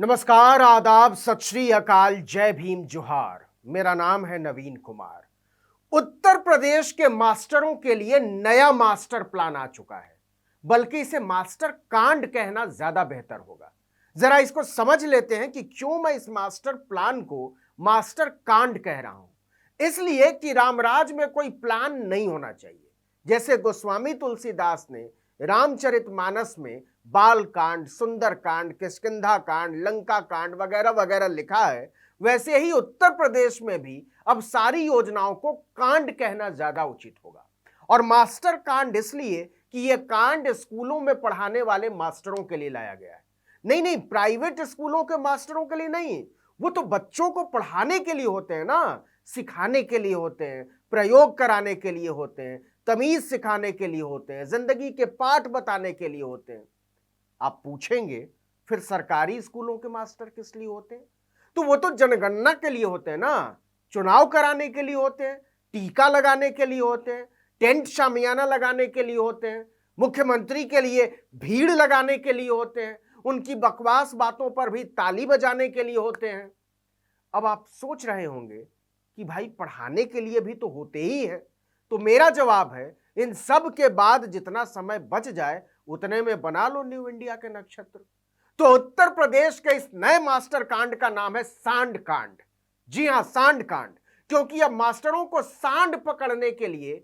नमस्कार, आदाब, सत श्री अकाल, जय भीम, जोहार। मेरा नाम है नवीन कुमार। उत्तर प्रदेश के मास्टरों के लिए नया मास्टर प्लान आ चुका है, बल्कि इसे मास्टर कांड कहना ज्यादा बेहतर होगा। जरा इसको समझ लेते हैं कि क्यों मैं इस मास्टर प्लान को मास्टर कांड कह रहा हूं। इसलिए कि रामराज में कोई प्लान नहीं होना चाहिए। जैसे गोस्वामी तुलसीदास ने रामचरितमानस में बाल कांड, सुंदर कांड, किष्किंधा कांड, लंका कांड वगैरह वगैरह लिखा है, वैसे ही उत्तर प्रदेश में भी अब सारी योजनाओं को कांड कहना ज्यादा उचित होगा। और मास्टर कांड इसलिए कि यह कांड स्कूलों में पढ़ाने वाले मास्टरों के लिए लाया गया है। नहीं नहीं, प्राइवेट स्कूलों के मास्टरों के लिए नहीं, वो तो बच्चों को पढ़ाने के लिए होते हैं ना, सिखाने के लिए होते हैं, प्रयोग कराने के लिए होते हैं, तमीज सिखाने के लिए होते हैं, जिंदगी के पाठ बताने के लिए होते हैं। आप पूछेंगे फिर सरकारी स्कूलों के मास्टर किस लिए होते हैं? तो वो तो जनगणना के लिए होते हैं ना, चुनाव कराने के लिए होते हैं, टीका लगाने के लिए होते हैं, टेंट शामियाना लगाने के लिए होते हैं, मुख्यमंत्री के लिए भीड़ लगाने के लिए होते हैं, उनकी बकवास बातों पर भी ताली बजाने के लिए होते हैं। अब आप सोच रहे होंगे कि भाई पढ़ाने के लिए भी तो होते ही हैं। तो मेरा जवाब है, इन सब के बाद जितना समय बच जाए उतने में बना लो न्यू इंडिया के नक्षत्र। तो उत्तर प्रदेश के इस नए मास्टर कांड का नाम है सांड कांड। जी हां, सांड कांड, क्योंकि अब मास्टरों को सांड पकड़ने के लिए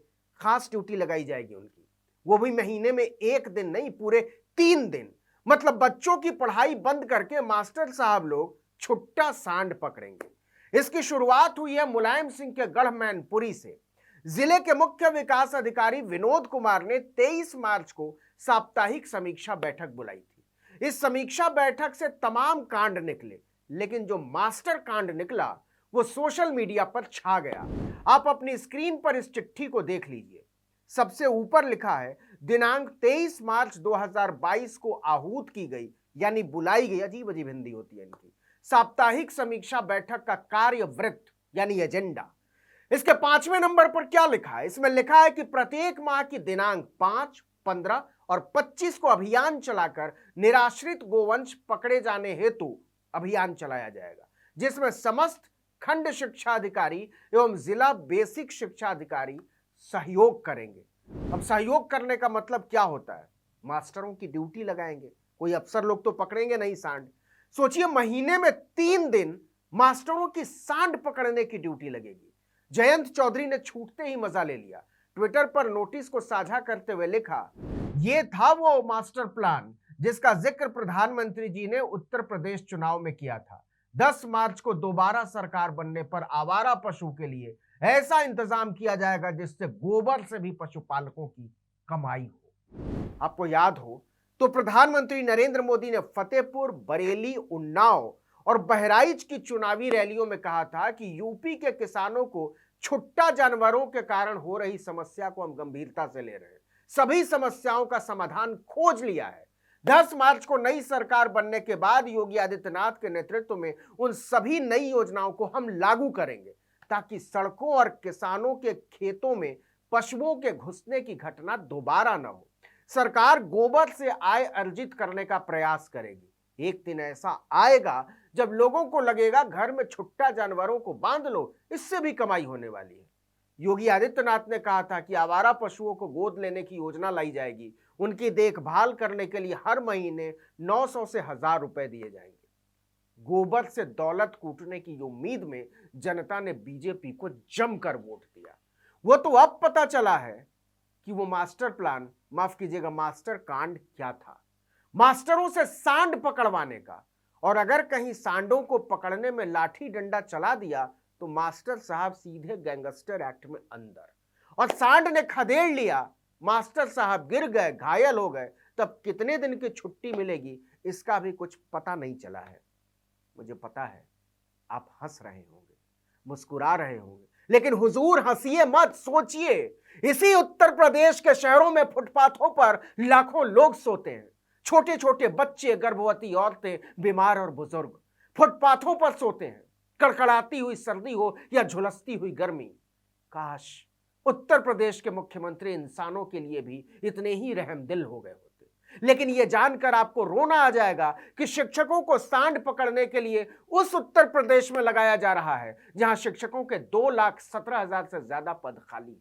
खास ड्यूटी लगाई जाएगी उनकी। वो भी महीने में एक दिन नहीं, पूरे 3 दिन। मतलब बच्चों की पढ़ाई बंद करके मास्टर साहब लोग छुट्टा सांड पकड़ेंगे। इसकी शुरुआत हुई है मुलायम सिंह के गढ़ मैनपुरी से। जिले के मुख्य विकास अधिकारी विनोद कुमार ने 23 मार्च को साप्ताहिक समीक्षा बैठक बुलाई थी। इस समीक्षा बैठक से तमाम कांड निकले, लेकिन जो मास्टर कांड निकला वो सोशल मीडिया पर छा गया। आप अपनी स्क्रीन पर इस चिट्ठी को देख लीजिए। सबसे ऊपर लिखा है, दिनांक 23 मार्च 2022 को आहूत की गई, यानी बुलाई गई, अजीब अजीब हिंदी होती है इनकी, साप्ताहिक समीक्षा बैठक का कार्यवृत्त यानी एजेंडा। इसके 5वें नंबर पर क्या लिखा है? इसमें लिखा है कि प्रत्येक माह की दिनांक 5, 15 और 25 को अभियान चलाकर निराश्रित गोवंश पकड़े जाने हेतु अभियान चलाया जाएगा, जिसमें समस्त खंड शिक्षा अधिकारी एवं जिला बेसिक शिक्षा अधिकारी सहयोग करेंगे। अब सहयोग करने का मतलब क्या होता है? मास्टरों की ड्यूटी लगाएंगे, कोई अफसर लोग तो पकड़ेंगे नहीं सांड। सोचिए, महीने में 3 दिन मास्टरों की सांड पकड़ने की ड्यूटी लगेगी। जयंत चौधरी ने छूटते ही मजा ले लिया। ट्विटर पर नोटिस को साझा करते हुए लिखा, यह था वो मास्टर प्लान जिसका जिक्र प्रधानमंत्री जी ने उत्तर प्रदेश चुनाव में किया था। 10 मार्च को दोबारा सरकार बनने पर आवारा पशु के लिए ऐसा इंतजाम किया जाएगा जिससे गोबर से भी पशुपालकों की कमाई हो। आपको याद हो तो प्रधानमंत्री नरेंद्र मोदी ने फतेहपुर, बरेली, उन्नाव और बहराइच की चुनावी रैलियों में कहा था कि यूपी के किसानों को छुट्टा जानवरों के कारण हो रही समस्या को हम गंभीरता से ले रहे हैं, सभी समस्याओं का समाधान खोज लिया है। 10 मार्च को नई सरकार बनने के बाद योगी आदित्यनाथ के नेतृत्व में उन सभी नई योजनाओं को हम लागू करेंगे, ताकि सड़कों और किसानों के खेतों में पशुओं के घुसने की घटना दोबारा न हो। सरकार गोबर से आय अर्जित करने का प्रयास करेगी। एक दिन ऐसा आएगा जब लोगों को लगेगा घर में छुट्टा जानवरों को बांध लो, इससे भी कमाई होने वाली है। योगी आदित्यनाथ ने कहा था कि आवारा पशुओं को गोद लेने की योजना लाई जाएगी। उनकी देखभाल करने के लिए हर महीने 900 से 1000 रुपए दिए जाएंगे। गोबर से दौलत कूटने की उम्मीद में जनता ने बीजेपी को जमकर वोट दिया। वो तो अब पता चला है कि वो मास्टर प्लान, माफ कीजिएगा, मास्टर कांड क्या था। मास्टरों से सांड पकड़वाने का, और अगर कहीं सांडों को पकड़ने में लाठी डंडा चला दिया तो मास्टर साहब सीधे गैंगस्टर एक्ट में अंदर। और सांड ने खदेड़ लिया, मास्टर साहब गिर गए, घायल हो गए, तब कितने दिन की छुट्टी मिलेगी इसका भी कुछ पता नहीं चला है। मुझे पता है आप हंस रहे होंगे, मुस्कुरा रहे होंगे, लेकिन हुजूर हंसिए मत, सोचिए। इसी उत्तर प्रदेश के शहरों में फुटपाथों पर लाखों लोग सोते हैं। छोटे छोटे बच्चे, गर्भवती औरतें, बीमार और बुजुर्ग फुटपाथों पर सोते हैं। कड़कड़ाती हुई सर्दी हो या झुलसती हुई गर्मी। काश उत्तर प्रदेश के मुख्यमंत्री इंसानों के लिए भी इतने ही रहमदिल हो गए होते। लेकिन यह जानकर आपको रोना आ जाएगा कि शिक्षकों को सांड पकड़ने के लिए उस उत्तर प्रदेश में लगाया जा रहा है जहां शिक्षकों के 2,17,000 से ज्यादा पद खाली है।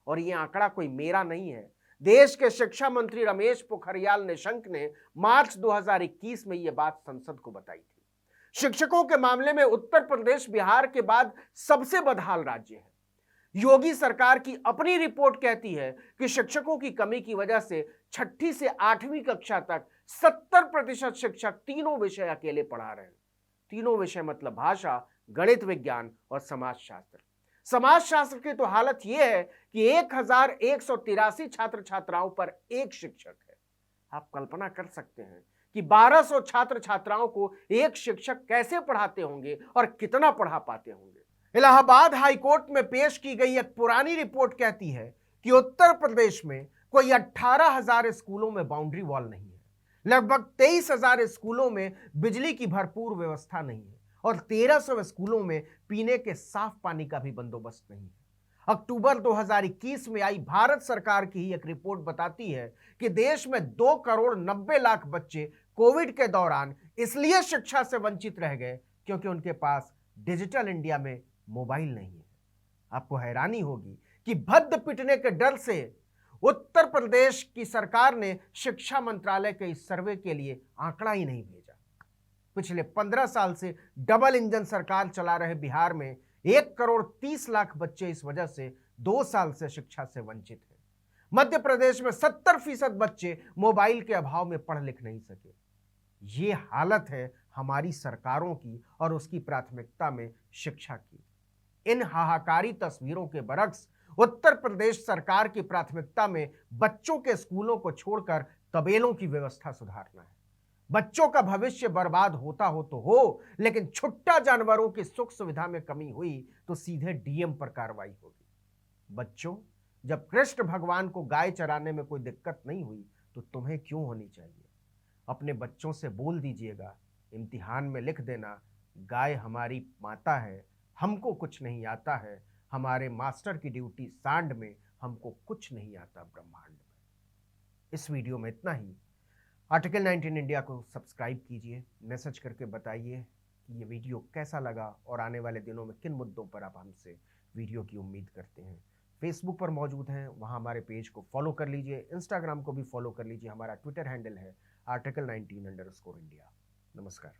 और यह आंकड़ा कोई मेरा नहीं है, देश के शिक्षा मंत्री रमेश पोखरियाल निशंक ने मार्च 2021 में यह बात संसद को बताई थी। शिक्षकों के मामले में उत्तर प्रदेश बिहार के बाद सबसे बदहाल राज्य है। योगी सरकार की अपनी रिपोर्ट कहती है कि शिक्षकों की कमी की वजह से 6ठी से 8वीं कक्षा तक 70% शिक्षक तीनों विषय अकेले पढ़ा रहे हैं। तीनों विषय मतलब भाषा, गणित, विज्ञान और समाजशास्त्र। समाजशास्त्र की तो हालत यह है कि 1183 छात्र छात्राओं पर एक शिक्षक है। आप कल्पना कर सकते हैं कि 1200 छात्र छात्राओं को एक शिक्षक कैसे पढ़ाते होंगे और कितना पढ़ा पाते होंगे। इलाहाबाद हाईकोर्ट में पेश की गई एक पुरानी रिपोर्ट कहती है कि उत्तर प्रदेश में कोई 18,000 स्कूलों में बाउंड्री वॉल नहीं है, लगभग 23,000 स्कूलों में बिजली की भरपूर व्यवस्था नहीं है और 1,300 स्कूलों में पीने के साफ पानी का भी बंदोबस्त नहीं है। अक्टूबर 2021 में आई भारत सरकार की ही एक रिपोर्ट बताती है कि देश में 2,90,00,000 बच्चे कोविड के दौरान इसलिए शिक्षा से वंचित रह गए क्योंकि उनके पास डिजिटल इंडिया में मोबाइल नहीं है। आपको हैरानी होगी कि भद्द पिटने के डर से उत्तर प्रदेश की सरकार ने शिक्षा मंत्रालय के इस सर्वे के लिए आंकड़ा ही नहीं भेजा। पिछले 15 साल से डबल इंजन सरकार चला रहे बिहार में 1,30,00,000 बच्चे इस वजह से 2 साल से शिक्षा से वंचित हैं। मध्य प्रदेश में 70% बच्चे मोबाइल के अभाव में पढ़ लिख नहीं सके। ये हालत है हमारी सरकारों की और उसकी प्राथमिकता में शिक्षा की। इन हाहाकारी तस्वीरों के बरक्स उत्तर प्रदेश सरकार की प्राथमिकता में बच्चों के स्कूलों को छोड़कर तबेलों की व्यवस्था सुधारना है। बच्चों का भविष्य बर्बाद होता हो तो हो, लेकिन छुट्टा जानवरों की सुख सुविधा में कमी हुई तो सीधे डीएम पर कार्रवाई होगी। बच्चों, जब कृष्ण भगवान को गाय चराने में कोई दिक्कत नहीं हुई तो तुम्हें क्यों होनी चाहिए? अपने बच्चों से बोल दीजिएगा, इम्तिहान में लिख देना, गाय हमारी माता है, हमको कुछ नहीं आता है, हमारे मास्टर की ड्यूटी सांड में, हमको कुछ नहीं आता ब्रह्मांड में। इस वीडियो में इतना ही। आर्टिकल 19 इंडिया को सब्सक्राइब कीजिए, मैसेज करके बताइए कि ये वीडियो कैसा लगा और आने वाले दिनों में किन मुद्दों पर आप हमसे वीडियो की उम्मीद करते हैं। फेसबुक पर मौजूद हैं, वहाँ हमारे पेज को फॉलो कर लीजिए, इंस्टाग्राम को भी फॉलो कर लीजिए। हमारा ट्विटर हैंडल है article19_India। नमस्कार।